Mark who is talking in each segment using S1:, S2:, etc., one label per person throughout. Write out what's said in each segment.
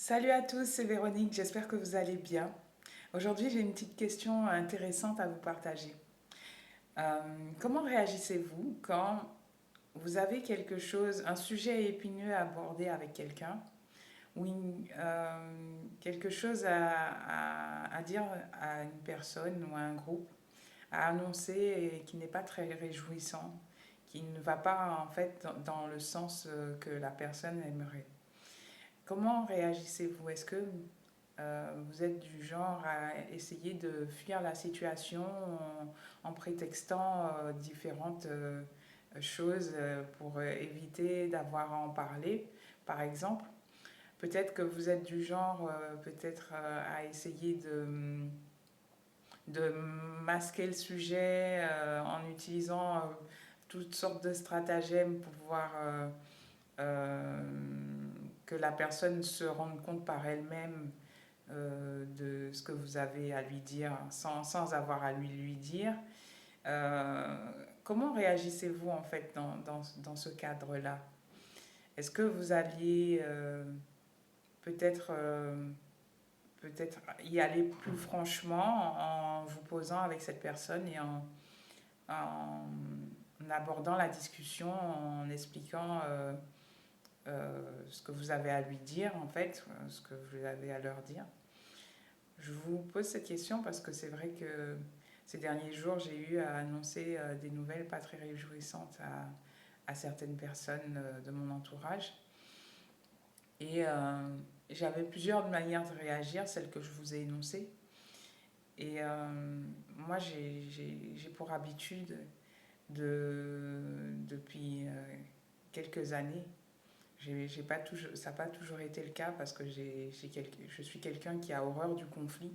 S1: Salut à tous, c'est Véronique, j'espère que vous allez bien. Aujourd'hui, j'ai une petite question intéressante à vous partager. Euh, Comment réagissez-vous quand vous avez quelque chose, un sujet épineux à aborder avec quelqu'un ou quelque chose à dire à une personne ou à un groupe, à annoncer et qui n'est pas très réjouissant, qui ne va pas en fait dans le sens que la personne aimerait? Comment réagissez-vous? Est-ce que vous êtes du genre à essayer de fuir la situation en prétextant différentes choses pour éviter d'avoir à en parler, par exemple. Peut-être que vous êtes du genre peut-être à essayer de masquer le sujet en utilisant toutes sortes de stratagèmes pour pouvoir euh, que la personne se rende compte par elle-même de ce que vous avez à lui dire sans avoir à lui dire. Euh, Comment réagissez-vous en fait dans ce cadre-là? Est-ce que vous alliez peut-être peut-être y aller plus franchement en vous posant avec cette personne et en abordant la discussion, en expliquant ce que vous avez à lui dire en fait, ce que vous avez à leur dire? Je vous pose cette question parce que c'est vrai que ces derniers jours, j'ai eu à annoncer des nouvelles pas très réjouissantes à certaines personnes de mon entourage. Et j'avais plusieurs manières de réagir, celles que je vous ai énoncées. Et moi, j'ai pour habitude depuis quelques années, j'ai pas toujours, ça n'a pas toujours été le cas parce que je suis quelqu'un qui a horreur du conflit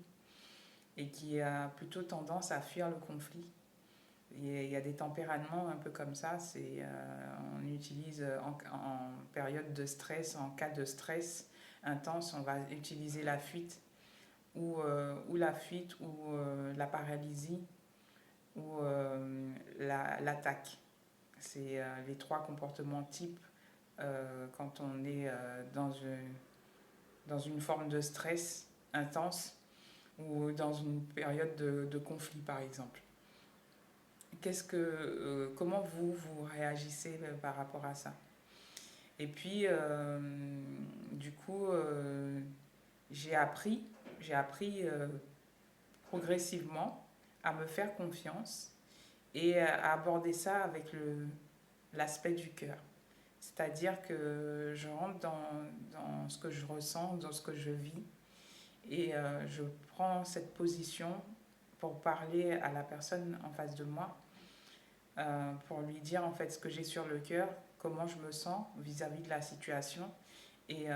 S1: et qui a plutôt tendance à fuir le conflit. Il y a des tempéraments un peu comme ça. On utilise en période de stress, en cas de stress intense, on va utiliser la fuite ou la fuite ou la paralysie ou l'attaque. C'est les trois comportements types quand on est dans une forme de stress intense ou dans une période de conflit par exemple. Comment vous réagissez par rapport à ça? Et puis, du coup, j'ai appris, j'ai appris progressivement à me faire confiance et à aborder ça avec l'aspect du cœur. C'est-à-dire que je rentre dans ce que je ressens, dans ce que je vis, et je prends cette position pour parler à la personne en face de moi pour lui dire en fait ce que j'ai sur le cœur, comment je me sens vis-à-vis de la situation et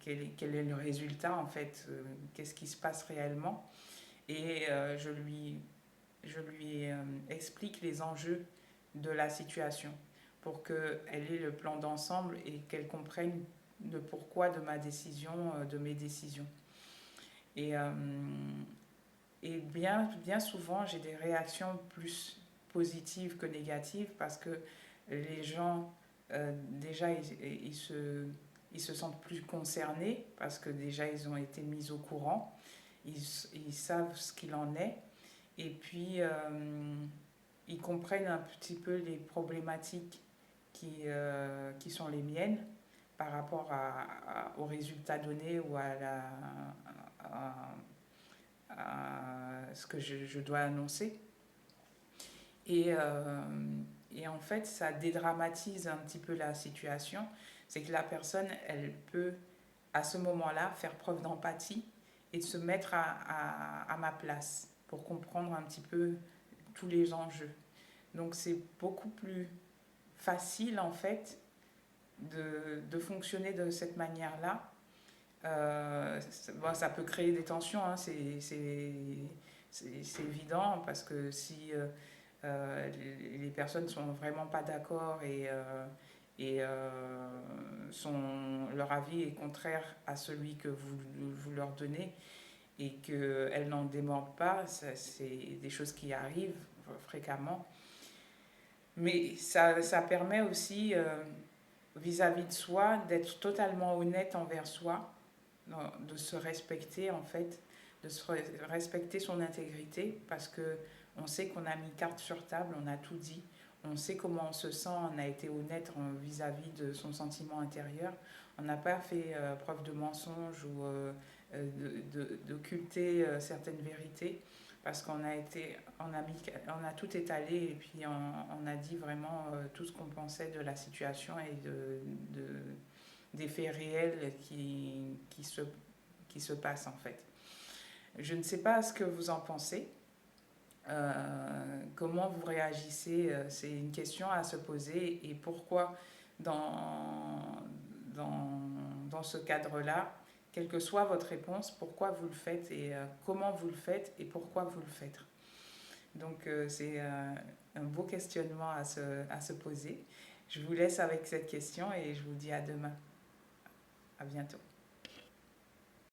S1: quel est le résultat en fait, qu'est-ce qui se passe réellement. Et je lui explique les enjeux de la situation pour qu'elle ait le plan d'ensemble et qu'elle comprenne le pourquoi de ma décision, de mes décisions. Et et bien souvent, j'ai des réactions plus positives que négatives parce que les gens, déjà, ils se sentent plus concernés parce que déjà, ils ont été mis au courant, ils, ils savent ce qu'il en est et puis ils comprennent un petit peu les problématiques qui sont les miennes par rapport aux résultats donnés ou à, à ce que je dois annoncer. Et, euh, et en fait, ça dédramatise un petit peu la situation. C'est que la personne, elle peut, à ce moment-là, faire preuve d'empathie et de se mettre à ma place pour comprendre un petit peu tous les enjeux. Donc c'est beaucoup plus facile, en fait, de fonctionner de cette manière-là. Bon, ça peut créer des tensions, hein, c'est évident, parce que si les personnes sont vraiment pas d'accord et leur avis est contraire à celui que vous leur donnez et qu'elles n'en démordent pas, c'est des choses qui arrivent fréquemment. Mais ça permet aussi vis-à-vis de soi, d'être totalement honnête envers soi, de se respecter en fait, de se respecter son intégrité, parce que on sait qu'on a mis carte sur table, on a tout dit, on sait comment on se sent, on a été honnête vis-à-vis de son sentiment intérieur, on n'a pas fait preuve de mensonge ou d'occulter certaines vérités, parce qu'on a été, on a tout étalé et puis on a dit vraiment tout ce qu'on pensait de la situation et des faits réels qui se passent en fait. Je ne sais pas ce que vous en pensez, comment vous réagissez, c'est une question à se poser et pourquoi dans, dans ce cadre-là, quelle que soit votre réponse, pourquoi vous le faites et comment vous le faites et pourquoi vous le faites. Donc c'est un beau questionnement à se poser. Je vous laisse avec cette question et je vous dis à demain. À bientôt.